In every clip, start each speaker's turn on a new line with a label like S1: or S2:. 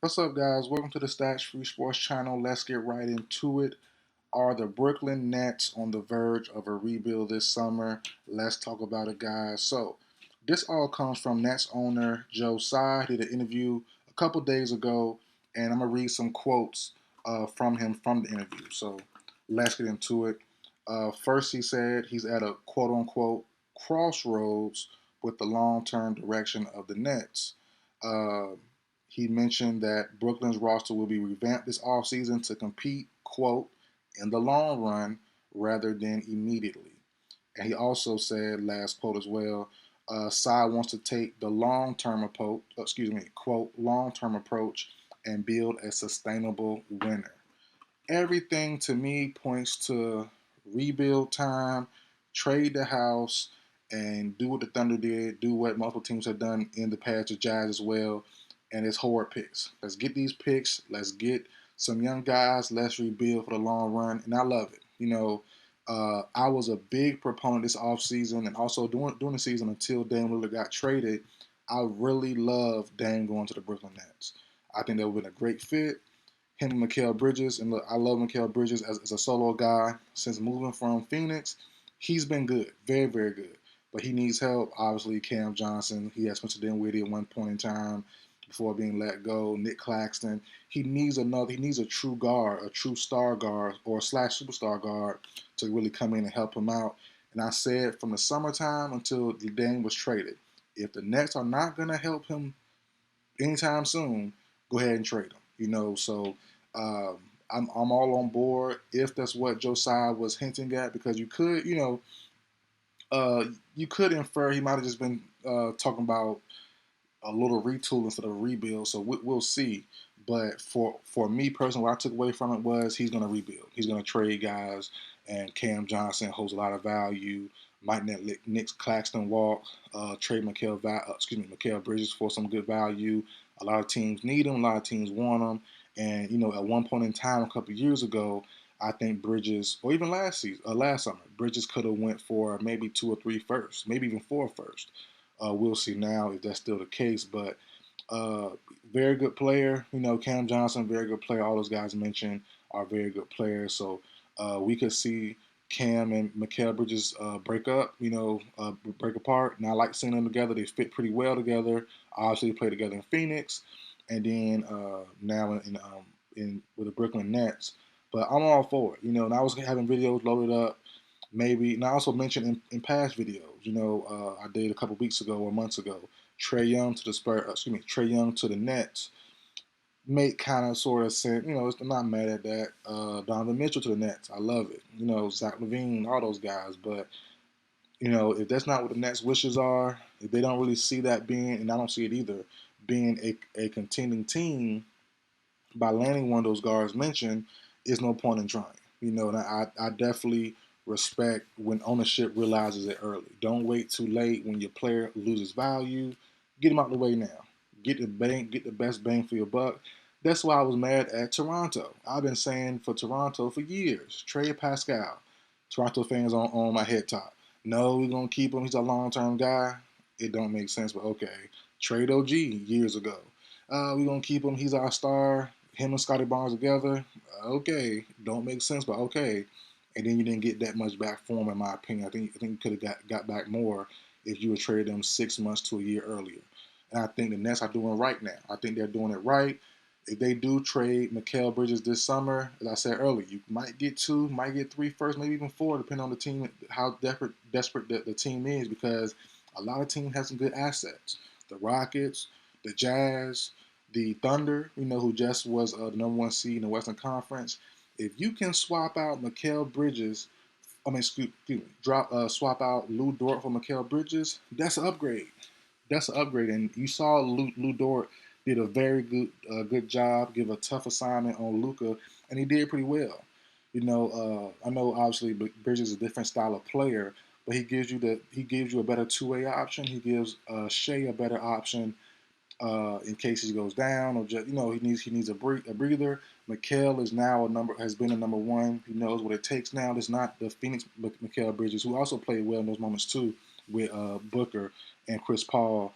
S1: What's up, guys? Welcome to the Stats Free Sports Channel. Let's get right into it. Are the Brooklyn Nets on the verge of a rebuild this summer? Let's talk about it, guys. So, this all comes from Nets owner Tsai. He did an interview a couple days ago, and I'm gonna read some quotes from him from the interview. So, let's get into it. First, he said he's at a quote unquote crossroads with the long term direction of the Nets. Uh, he mentioned that Brooklyn's roster will be revamped this offseason to compete, quote, in the long run rather than immediately. And he also said, last quote as well, Tsai wants to take the long-term approach, quote, long-term approach and build a sustainable winner. Everything to me points to rebuild time, trade the house, and do what the Thunder did, do what multiple teams have done in the past, the Jazz as well, and it's hard picks. Let's get these picks. Let's get some young guys. Let's rebuild for the long run, and I love it. I was a big proponent this offseason and also during the season until Dame Lillard got traded. I really love Dame going to the Brooklyn Nets. I think that would have been a great fit him and Mikal Bridges. And look, I love Mikal Bridges as a solo guy. Since moving from Phoenix, he's been good, very, very good. But he needs help. Obviously, Cam Johnson, he had Spencer Dinwiddie at one point in time before being let go. Nick Claxton. He needs another. He needs a true guard, a true star guard, or slash superstar guard to really come in and help him out. And I said from the summertime until the Dame was traded, if the Nets are not going to help him anytime soon, go ahead and trade him. So um, I'm all on board if that's what Josiah was hinting at, because you could infer he might have just been talking about a little retool instead of a rebuild. So we'll see. But for me personally, what I took away from it was he's going to rebuild. He's going to trade guys, and Cam Johnson holds a lot of value. Might let Nick Claxton walk. Trade Mikal Bridges for some good value. A lot of teams need him. A lot of teams want him. And at one point in time, a couple of years ago, I think Bridges, or even last summer, Bridges could have went for maybe 2 or 3 firsts, maybe even 4 firsts. We'll see now if that's still the case. But uh, very good player. Cam Johnson, very good player. All those guys mentioned are very good players. So we could see Cam and Mikal Bridges break apart. And I like seeing them together. They fit pretty well together. Obviously, they play together in Phoenix, and then now in with the Brooklyn Nets. But I'm all for it. And I was having videos loaded up maybe, and I also mentioned in past videos, I did a couple weeks ago or months ago, Trae Young to the Trae Young to the Nets make kind of sort of sense. I'm not mad at that. Donovan Mitchell to the Nets, I love it. Zach LaVine, all those guys. But if that's not what the Nets' wishes are, if they don't really see that being, and I don't see it either, being a contending team by landing one of those guards mentioned, is no point in trying. And I definitely respect when ownership realizes it early. Don't wait too late when your player loses value. Get him out the way now. Get the best bang for your buck. That's why I was mad at Toronto. I've been saying for Toronto for years, trade Pascal. Toronto fans on my head top. No, we're gonna keep him. He's a long term guy. It don't make sense, but okay. Trade OG years ago. We're gonna keep him. He's our star. Him and Scotty Barnes together. Okay, don't make sense, but okay. And then you didn't get that much back for him, in my opinion. I think you could have got back more if you would trade them 6 months to a year earlier. And I think the Nets are doing right now. I think they're doing it right. If they do trade Mikal Bridges this summer, as I said earlier, you might get 2, might get 3 first, maybe even 4, depending on the team, how desperate the team is, because a lot of teams have some good assets. The Rockets, the Jazz, the Thunder, who just was the number 1 seed in the Western Conference. If you can swap out Mikal Bridges, excuse me, swap out Lou Dort for Mikal Bridges, that's an upgrade. That's an upgrade. And you saw Lou Dort did a very good job, give a tough assignment on Luka, and he did pretty well. I know obviously Bridges is a different style of player, but he gives you a better two-way option. He gives Shea a better option in case he goes down, or just he needs a breather. Mikal is now has been a number 1. He knows what it takes now. It's not the Phoenix Mikal Bridges, who also played well in those moments too with Booker and Chris Paul.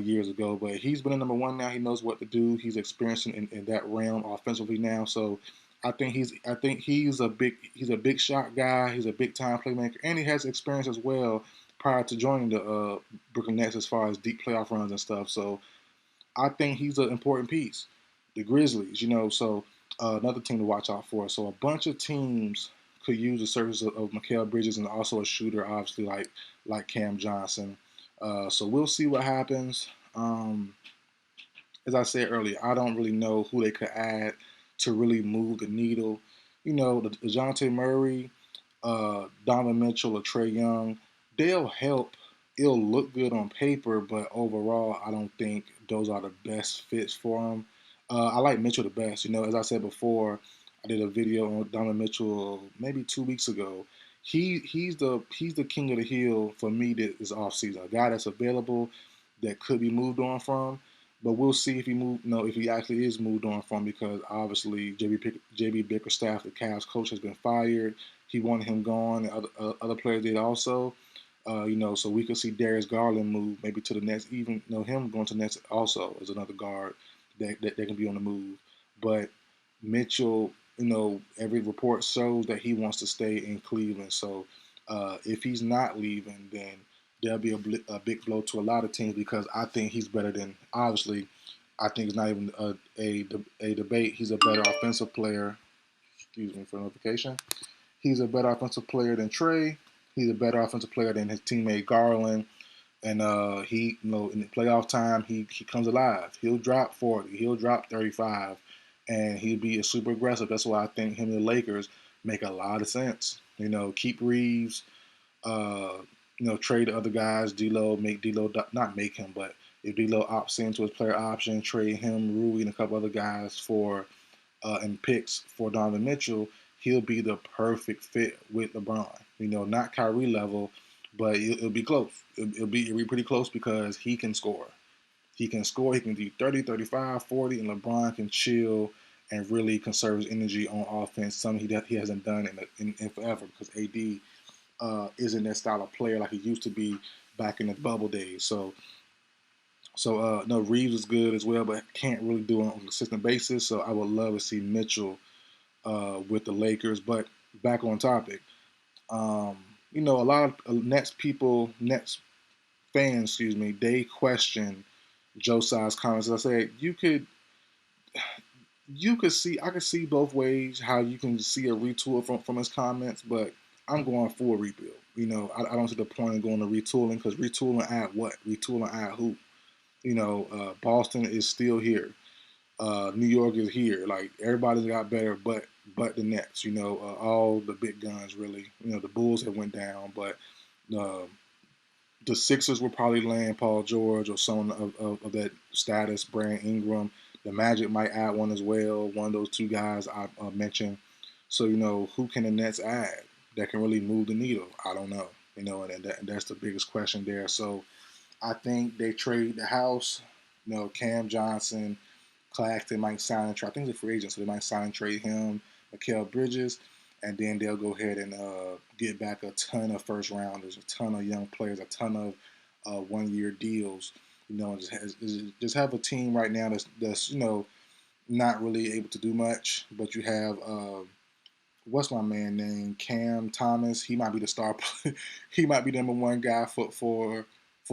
S1: years ago. But he's been a number one now. He knows what to do. He's experienced in that realm offensively now. So I think he's a big shot guy. He's a big time playmaker, and he has experience as well prior to joining the Brooklyn Nets as far as deep playoff runs and stuff. So I think he's an important piece. The Grizzlies, so another team to watch out for. So a bunch of teams could use the service of Mikal Bridges and also a shooter, obviously like Cam Johnson. So we'll see what happens. As I said earlier, I don't really know who they could add to really move the needle. The DeJounte Murray, Donovan Mitchell, or Trey Young, they'll help. It'll look good on paper, but overall, I don't think those are the best fits for them. I like Mitchell the best. As I said before, I did a video on Donovan Mitchell maybe 2 weeks ago. He's the king of the hill for me. That is off season, a guy that's available that could be moved on from. But we'll see if he move. No, if he actually is moved on from, because obviously JB Bickerstaff, the Cavs coach, has been fired. He wanted him gone, and other players did also. So we could see Darius Garland move maybe to the Nets. Even him going to the Nets also is another guard that can be on the move. But Mitchell, every report shows that he wants to stay in Cleveland. So if he's not leaving, then there'll be a big blow to a lot of teams, because I think he's better than, obviously, I think it's not even a debate. He's a better offensive player. Excuse me for notification. He's a better offensive player than Trey. He's a better offensive player than his teammate Garland. And he, in the playoff time, he comes alive. He'll drop 40. He'll drop 35. And he'll be super aggressive. That's why I think him and the Lakers make a lot of sense. Keep Reeves. Uh, trade the other guys. D'Lo, make D'Lo, not make him, but if D'Lo opts into his player option, trade him, Rui, and a couple other guys for and picks for Donovan Mitchell, he'll be the perfect fit with LeBron. Not Kyrie level, but it'll be close. It'll be pretty close, because he can score. He can score. He can do 30, 35, 40, and LeBron can chill and really conserve his energy on offense, something he hasn't done in forever, because AD isn't that style of player like he used to be back in the bubble days. So no, Reeves is good as well, but can't really do it on a consistent basis. So I would love to see Mitchell with the Lakers. But back on topic, a lot of Nets fans, excuse me, they question Joe Tsai's comments. As I said, I could see both ways how you can see a retool from his comments, but I'm going for a rebuild. I don't see the point in going to retooling, because retooling at what? Retooling at who? Boston is still here. New York is here. Like, everybody's got better, but the Nets. All the big guns really. The Bulls have went down, but uh, the Sixers will probably land Paul George or someone of that status, Brandon Ingram. The Magic might add one as well, one of those two guys I mentioned. So, who can the Nets add that can really move the needle? I don't know. And that's the biggest question there. So I think they trade the house. Cam Johnson, Claxton might sign and trade. I think he's a free agent, so they might sign and trade him, Mikal Bridges, and then they'll go ahead and get back a ton of first rounders, a ton of young players, a ton of 1-year deals. And just have a team right now that's not really able to do much. But you have what's my man name? Cam Thomas. He might be the star. He might be the number one guy for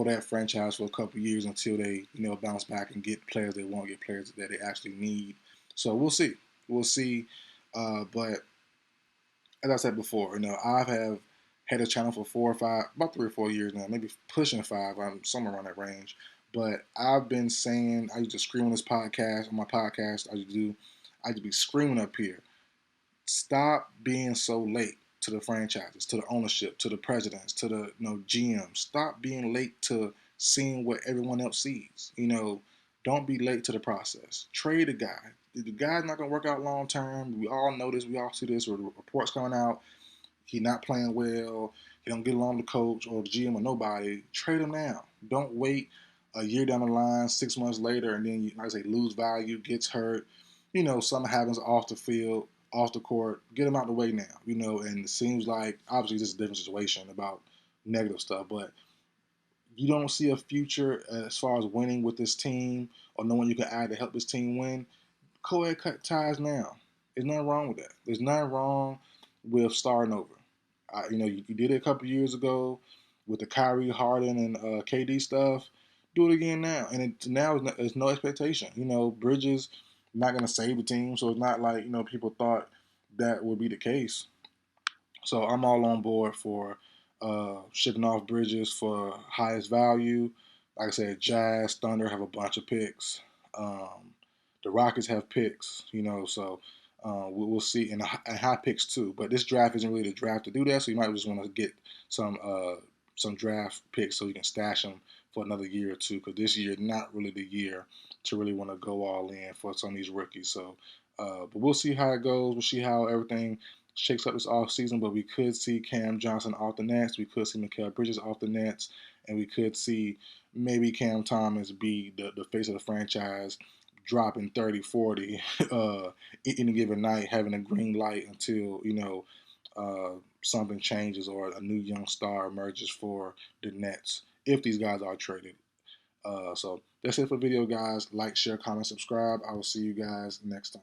S1: that franchise for a couple of years, until they bounce back and get players they want, get players that they actually need. So we'll see. We'll see. But as I said before, I have had a channel for 4 or 5, about 3 or 4 years now, maybe pushing 5. I'm somewhere around that range. But I've been saying, I used to scream on this podcast, on my podcast, I used to be screaming up here, stop being so late to the franchises, to the ownership, to the presidents, to the GMs. Stop being late to seeing what everyone else sees. Don't be late to the process. Trade a guy. If the guy's not gonna work out long term, we all know this. We all see this. Or the reports coming out, he not playing well. He don't get along with the coach or the GM or nobody. Trade him now. Don't wait a year down the line, 6 months later, and then you, like I say, lose value, gets hurt. Something happens off the field, off the court. Get him out the way now. And it seems like, obviously this is a different situation about negative stuff, but you don't see a future as far as winning with this team or knowing you can add to help this team win, go ahead cut ties now. There's nothing wrong with that. There's nothing wrong with starting over. You did it a couple years ago with the Kyrie, Harden, and KD stuff. Do it again now, and now there's no expectation. Bridges not going to save the team, so it's not like people thought that would be the case. So I'm all on board for shipping off Bridges for highest value. Like I said, Jazz, Thunder have a bunch of picks. The Rockets have picks, so we'll see, and high picks too. But this draft isn't really the draft to do that, so you might just want to get some draft picks so you can stash them for another year or two. Because this year not really the year to really want to go all in for some of these rookies. So, but we'll see how it goes. We'll see how everything shakes up this offseason, but we could see Cam Johnson off the Nets. We could see Mikal Bridges off the Nets. And we could see maybe Cam Thomas be the face of the franchise, dropping 30, 40 any given night, having a green light until, something changes or a new young star emerges for the Nets if these guys are traded. So that's it for the video, guys. Like, share, comment, subscribe. I will see you guys next time.